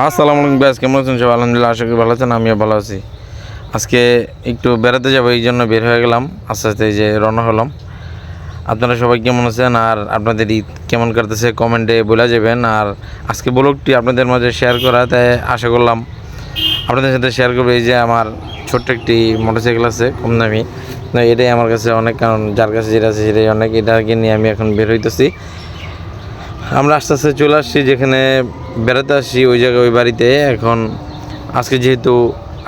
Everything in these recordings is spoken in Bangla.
আসসালামু আলাইকুম গাইস, কেমন আছেন সবাই? আলহামদুলিল্লাহ, আশা করি ভালো আছেন। আমিও ভালো আছি। আজকে একটু বেড়াতে যাবো, এই জন্য বের হয়ে গেলাম। আস্তে আস্তে এই যে রওনা হলাম। আপনারা সবাই কেমন আছেন আর আপনাদের ঈদ কেমন কাটতেছে কমেন্টে বলে যাবেন। আর আজকে ব্লগটি আপনাদের মাঝে শেয়ার করা, তাই আশা করলাম আপনাদের সাথে শেয়ার করবো। এই যে আমার ছোট্ট একটি মোটরসাইকেল আছে কম দামি, এটাই আমার কাছে অনেক, কারণ যার কাছে যেটা আছে সেটাই অনেক। এটাকে নিয়ে আমি এখন বের হইতেছি। আমরা আস্তে আস্তে চলে আসছি যেখানে বেড়াতে আসছি, ওই জায়গায়, ওই বাড়িতে। এখন আজকে যেহেতু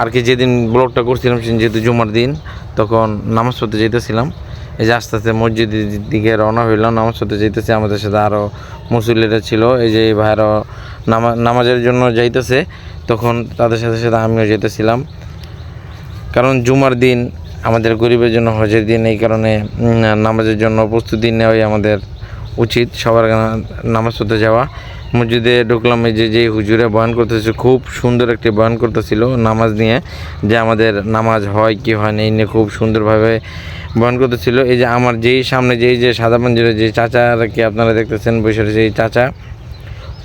আর কি যেদিন ব্লগটা করছিলাম সেদিন যেহেতু জুমার দিন, তখন নামাজ পড়তে যেতেছিলাম। এই যে আস্তে আস্তে মসজিদের দিকে রওনা হইলাম, নামাজ পড়তে যেতেছে। আমাদের সাথে আরও মুসল্লিরা ছিল, এই যে ভাইয়ারও নামাজের জন্য যাইতেছে। তখন তাদের সাথে সাথে আমিও যেতেছিলাম, কারণ জুমার দিন আমাদের গরিবের জন্য হজের দিন। এই কারণে নামাজের জন্য প্রস্তুতি নেওয়াই আমাদের উচিত, সবার নামাজ পড়তে যাওয়া। মসজিদে ঢুকলাম, এই যে হুজুরে বয়ান করতেছে, খুব সুন্দর একটি বয়ান করতেছিল নামাজ নিয়ে, যে আমাদের নামাজ হয় কি হয় না এই নিয়ে খুব সুন্দরভাবে বয়ান করতেছিল। এই যে আমার যেই সামনে যে সাদা পাঞ্জাবির যে চাচা আর কি আপনারা দেখতেছেন বসে সেই চাচা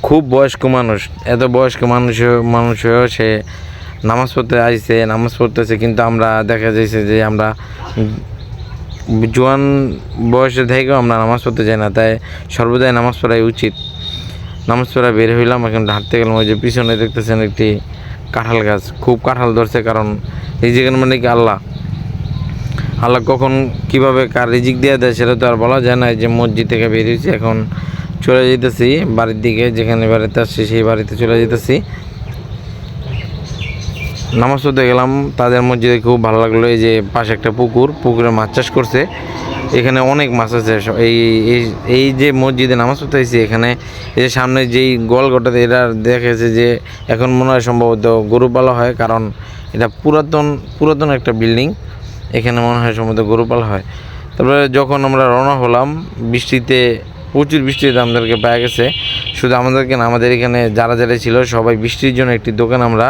খুব বয়স্ক মানুষ। এত বয়স্ক মানুষ হয়েও সে নামাজ পড়তে আসছে, নামাজ পড়তেছে। কিন্তু আমরা দেখা যাচ্ছে যে আমরা জোয়ান বয়সে থেকেও আমরা নামাজ পড়তে যাই না, তাই সর্বদাই নামাজ পড়াই উচিত। নামাজ পড়া বের হইলাম, এখন হাঁটতে গেলাম। ওই যে পিছনে দেখতেছেন একটি কাঁঠাল গাছ, খুব কাঁঠাল ধরছে। কারণ এই যেখানে মানে কি আল্লাহ কখন কীভাবে কার রিজিক দিয়ে দেয় সেটা তো আর বলা যায় না। যে মসজিদ থেকে বেরিয়েছি, এখন চলে যেতেছি বাড়ির দিকে, যেখানে বাড়িতে আসছি সেই বাড়িতে চলে যেতেছি। নামাজ পড়তে গেলাম তাদের মসজিদে, খুব ভালো লাগলো। এই যে পাশে একটা পুকুরে মাছ চাষ করছে, এখানে অনেক মাছ আছে। এই যে মসজিদে নামাজ পড়তে এসেছি, এখানে এই যে সামনে যেই গোয়ালঘরটাতে, এটা দেখেছে যে এখন মনে হয় সম্ভবত গরু পালা হয়, কারণ এটা পুরাতন একটা বিল্ডিং। এখানে মনে হয় সম্ভবত গরু পালা হয়। তারপরে যখন আমরা রওনা হলাম, প্রচুর বৃষ্টিতে আমাদেরকে পেয়ে গেছে। শুধু আমাদেরকে না, আমাদের এখানে যারা ছিল সবাই বৃষ্টির জন্য একটি দোকান আমরা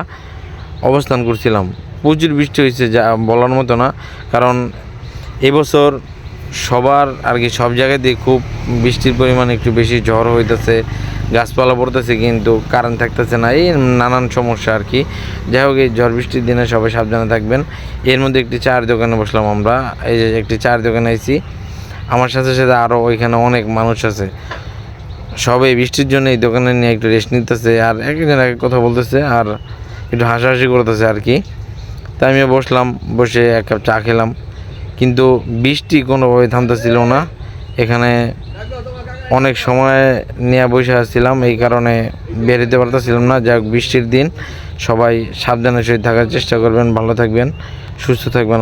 অবস্থান করছিলাম। প্রচুর বৃষ্টি হয়েছে, যা বলার মতো না। কারণ এবছর সবার আর কি সব জায়গাতেই খুব বৃষ্টির পরিমাণ একটু বেশি, ঝড় হইতেছে, গাছপালা পড়তেছে, কিন্তু কারেন্ট থাকতেছে না, এই নানান সমস্যা আর কি। যাই হোক, এই ঝড় বৃষ্টির দিনে সবাই সাবধানে থাকবেন। এর মধ্যে একটি চায়ের দোকানে বসলাম আমরা। এই যে একটি চায়ের দোকানে আইছি, আমার সাথে সাথে আরও ওইখানে অনেক মানুষ আছে। সবাই বৃষ্টির জন্য এই দোকানে নিয়ে একটু রেস্ট নিতেছে, আর একজন এক কথা বলতেছে, আর একটু হাসাহাসি করতেছে আর কি। তাই আমিও বসলাম, বসে এক কাপ চা খেলাম। কিন্তু বৃষ্টি কোনোভাবে থামতেছিল না। এখানে অনেক সময় নিয়ে বসে আসছিলাম, এই কারণে বেরোতে পারতেছিলাম না। যাক, বৃষ্টির দিন, সবাই সাবধানে সহিত থাকার চেষ্টা করবেন, ভালো থাকবেন, সুস্থ থাকবেন।